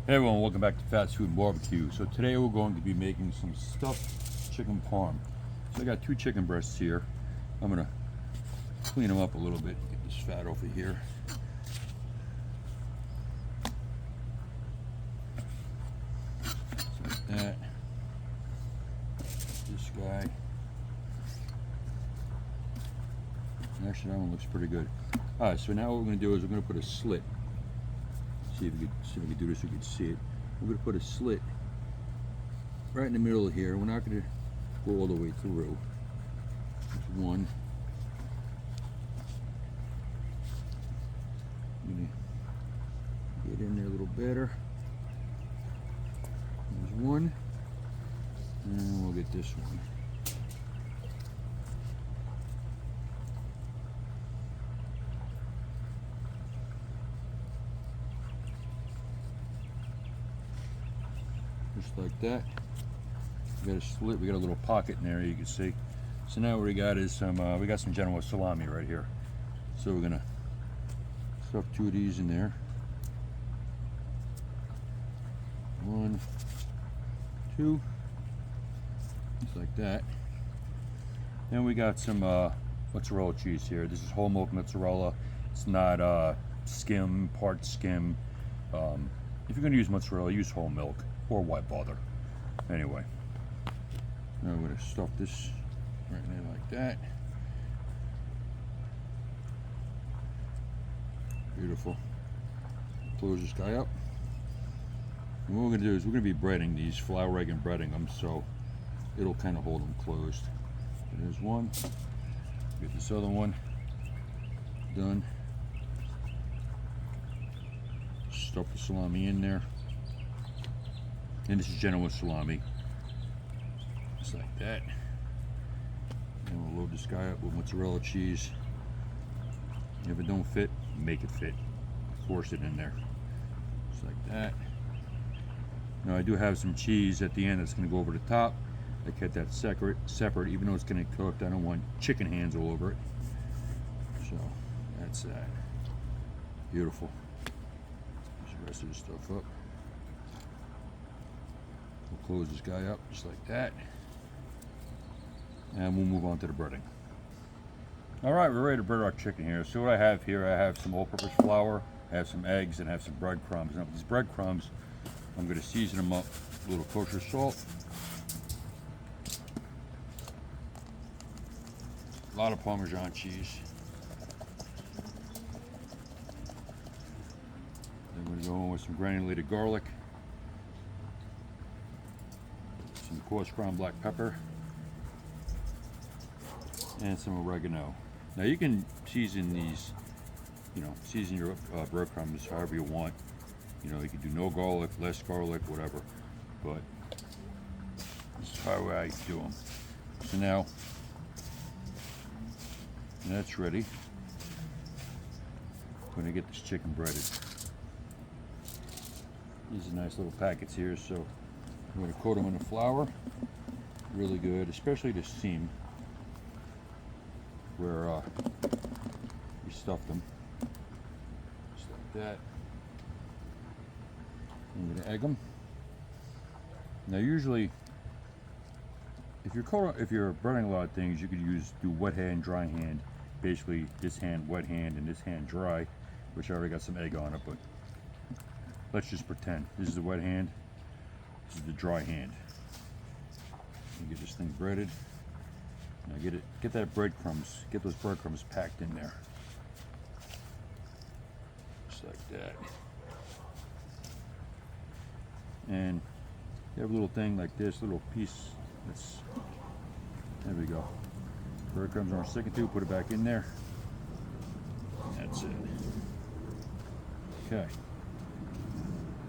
Hey everyone, welcome back to Fast Food Barbecue. So today we're going to be making some stuffed chicken parm. So I got two chicken breasts here. I'm gonna clean them up a little bit, get this fat off of here. Just like that. This guy. Actually, that one looks pretty good. Alright, so now what we're gonna do is we're gonna put a slit. See if we can do this so you can see it. We're going to put a slit right in the middle of here. We're not going to go all the way through. There's one. I'm going to get in there a little better. There's one. And we'll get this one. Just like that. We got a slit, we got a little pocket in there, you can see. So now what we got is we got some Genoa salami right here. So we're gonna stuff two of these in there. One, two, just like that. Then we got some mozzarella cheese here. This is whole milk mozzarella. It's not skim, part skim. If you're gonna use mozzarella, use whole milk. Or why bother? Anyway, now we're going to stuff this right in there like that. Beautiful. Close this guy up. And what we're going to do is we're going to be breading these, flour, egg, and breading them, so it'll kind of hold them closed. So there's one. Get this other one done. Stuff the salami in there. And this is Genoa salami, just like that. And we'll load this guy up with mozzarella cheese. If it don't fit, make it fit. Force it in there, just like that. Now I do have some cheese at the end that's going to go over the top. I kept that separate, even though it's going to cook. I don't want chicken hands all over it. So that's that. Beautiful. There's the rest of the stuff up. We'll close this guy up just like that, and we'll move on to the breading. All right, we're ready to bread our chicken here. So what I have here, I have some all-purpose flour, I have some eggs, and I have some breadcrumbs. Now these breadcrumbs, I'm going to season them up with a little kosher salt, a lot of Parmesan cheese. Then we're going to go in with some granulated garlic, some coarse ground black pepper, and some oregano. Now you can season these, season your breadcrumbs however you want. You can do no garlic, less garlic, whatever. But this is how I do them. So now that's ready. I'm going to get this chicken breaded. These are nice little packets here, so I'm going to coat them in the flour really good, especially the seam where we stuffed them, just like that. I'm going to egg them. Now usually if you're breading a lot of things, you could do wet hand, dry hand. Basically this hand wet hand and this hand dry, which I already got some egg on it, but let's just pretend this is the wet hand. This is the dry hand. You get this thing breaded. Now get those breadcrumbs packed in there. Just like that. And you have a little thing like this, little piece there we go. Breadcrumbs aren't sticking to, put it back in there. That's it. Okay.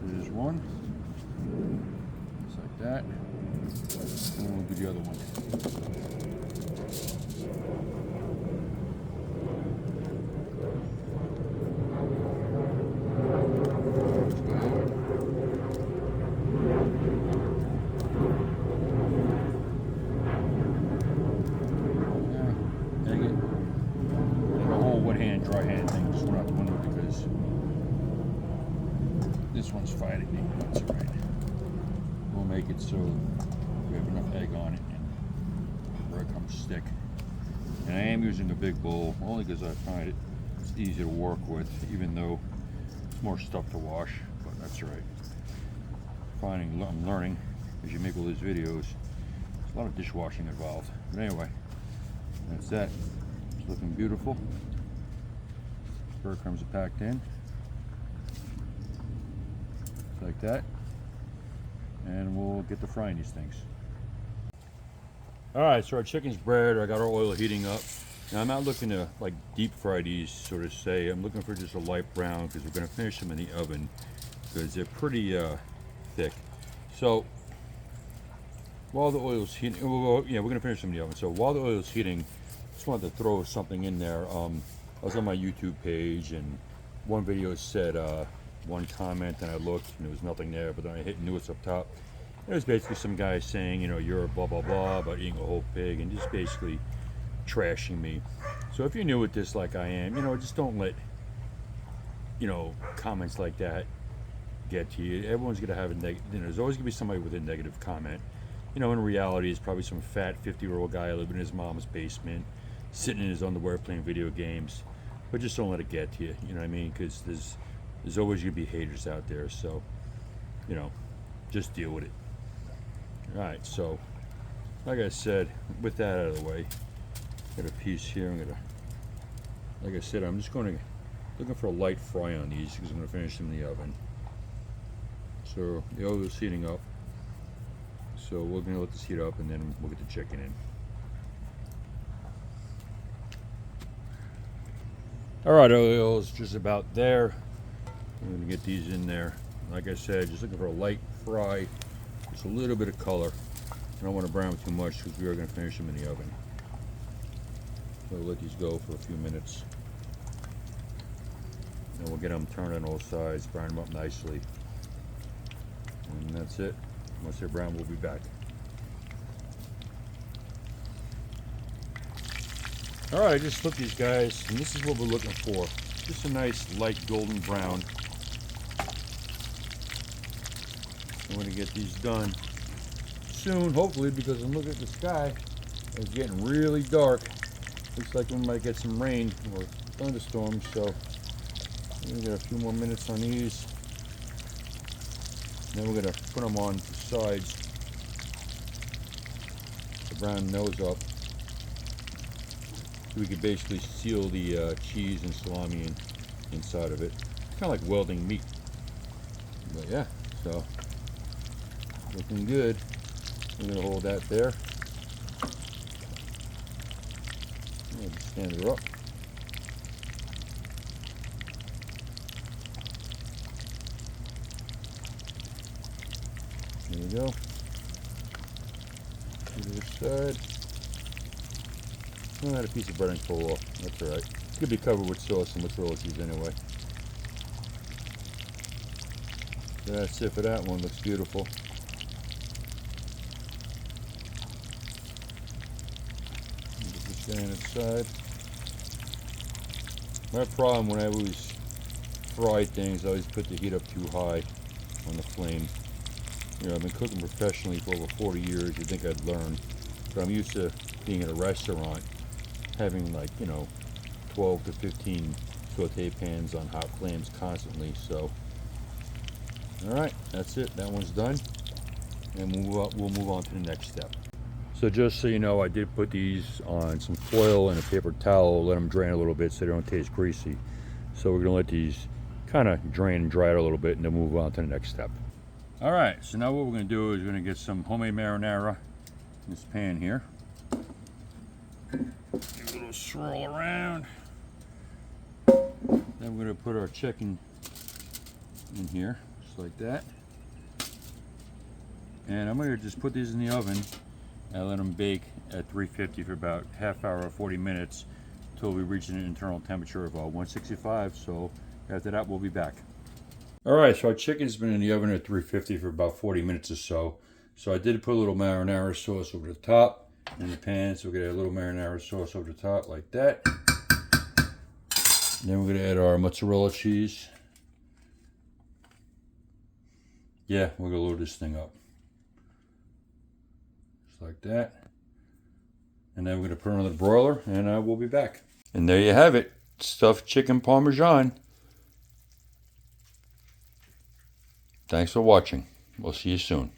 There's one. Just like that. And we'll do the other one. Egg it. And the whole wet hand, dry hand thing just went out the window because this one's fighting me. That's all right. We'll make it so we have enough egg on it and the breadcrumbs stick. And I am using a big bowl only because I find it's easy to work with, even though it's more stuff to wash, but that's all right. I'm learning as you make all these videos. There's a lot of dishwashing involved. But anyway, that's that. It's looking beautiful. Breadcrumbs are packed in. Like that. And we'll get to frying these things. Alright, so our chicken's bread, I got our oil heating up. Now I'm not looking to like deep fry these, so to say. I'm looking for just a light brown because we're going to finish them in the oven because they're pretty thick. So while the oil's heating, well, yeah, we're going to finish them in the oven. So while the oil's heating, I just wanted to throw something in there. I was on my YouTube page and one video said one comment, and I looked and there was nothing there, but then I hit newest up top. It was basically some guy saying, you know, you're a blah blah blah about eating a whole pig and just basically trashing me. So if you're new at this like I am, you know, just don't let, you know, comments like that get to you. Everyone's gonna have a negative, you know, there's always gonna be somebody with a negative comment. You know, in reality, it's probably some fat 50-year-old guy living in his mom's basement, sitting in his underwear playing video games. But just don't let it get to you, you know what I mean? Because there's always gonna be haters out there. So, you know, just deal with it. All right, so like I said, with that out of the way, got a piece here. I'm gonna, like I said, I'm just looking for a light fry on these because I'm gonna finish them in the oven. So the oil is heating up. So we're gonna let this heat up and then we'll get the chicken in. All right, oil is just about there. I'm gonna get these in there. Like I said, just looking for a light fry, just a little bit of color. I don't want to brown them too much because we are going to finish them in the oven. So we'll let these go for a few minutes. And we'll get them turned on all sides, brown them up nicely. And that's it. Once they're brown, we'll be back. Alright, I just flipped these guys, and this is what we're looking for. Just a nice light golden brown. I'm going to get these done soon, hopefully, because I'm looking at the sky. It's getting really dark. Looks like we might get some rain or thunderstorms, so we're going to get a few more minutes on these. Then we're going to put them on the sides. The brown nose up. So we can basically seal the cheese and salami inside of it. It's kind of like welding meat. But yeah, so looking good. We're going to hold that there. Just stand her up. There we go. To this side. I had a piece of bread and pull off. That's alright. It's going to be covered with sauce and mozzarella cheese anyway. So that's it for that one. Looks beautiful. Stand aside. My problem when I always fry things, I always put the heat up too high on the flame. You know, I've been cooking professionally for over 40 years. You'd think I'd learn, but I'm used to being in a restaurant, having like, you know, 12 to 15 saute pans on hot flames constantly. So, all right, that's it. That one's done, and we'll move on to the next step. So just so you know, I did put these on some foil and a paper towel, let them drain a little bit so they don't taste greasy. So we're gonna let these kind of drain and dry out a little bit and then move on to the next step. All right, so now what we're gonna do is we're gonna get some homemade marinara in this pan here. Give a little swirl around. Then we're gonna put our chicken in here, just like that. And I'm gonna just put these in the oven and let them bake at 350 for about half hour or 40 minutes until we reach an internal temperature of 165. So after that, we'll be back. All right, so our chicken's been in the oven at 350 for about 40 minutes or so. So I did put a little marinara sauce over the top in the pan. So we're gonna add a little marinara sauce over the top like that. And then we're gonna add our mozzarella cheese. Yeah, we're gonna load this thing up. Just like that. And then we're gonna put it on the broiler and we'll be back. And there you have it, stuffed chicken Parmesan. Thanks for watching. We'll see you soon.